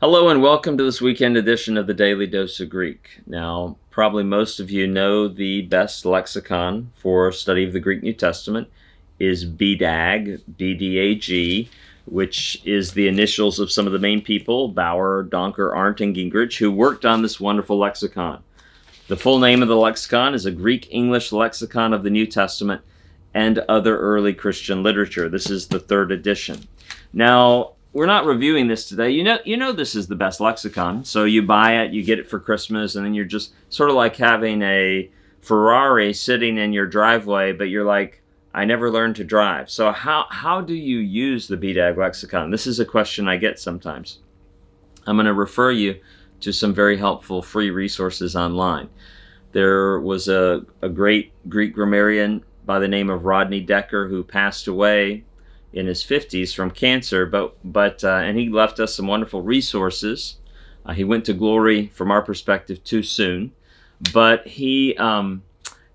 Hello and welcome to this weekend edition of the Daily Dose of Greek. Now, probably most of you know the best lexicon for study of the Greek New Testament is BDAG, B-D-A-G, which is the initials of some of the main people, Bauer, Donker, Arndt, and Gingrich, who worked on this wonderful lexicon. The full name of the lexicon is a Greek-English lexicon of the New Testament and other early Christian literature. This is the third edition. Now, we're not reviewing this today. You know this is the best lexicon. So you buy it, you get it for Christmas, and then you're just sort of like having a Ferrari sitting in your driveway, but you're like, I never learned to drive. So how do you use the BDAG lexicon? This is a question I get sometimes. I'm going to refer you to some very helpful free resources online. There was a great Greek grammarian by the name of Rodney Decker who passed away in his 50s from cancer, and he left us some wonderful resources. He went to glory from our perspective too soon, but his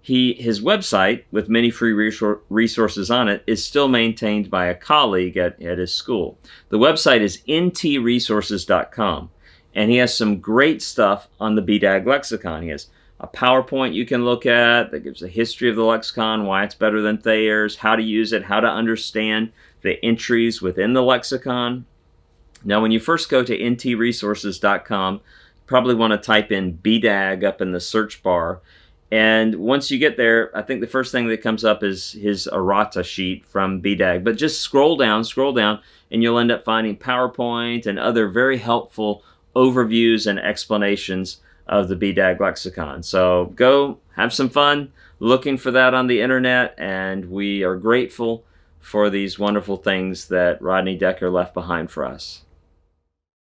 website with many free resources on it is still maintained by a colleague at his school. The website is ntresources.com, and he has some great stuff on the BDAG lexicon. He has a PowerPoint you can look at that gives a history of the lexicon, why it's better than Thayer's, how to use it, how to understand the entries within the lexicon. Now, when you first go to ntresources.com, you probably want to type in BDAG up in the search bar. And once you get there, I think the first thing that comes up is his errata sheet from BDAG. But just scroll down, and you'll end up finding PowerPoint and other very helpful overviews and explanations of the BDAG lexicon. So go have some fun looking for that on the internet, and we are grateful for these wonderful things that Rodney Decker left behind for us.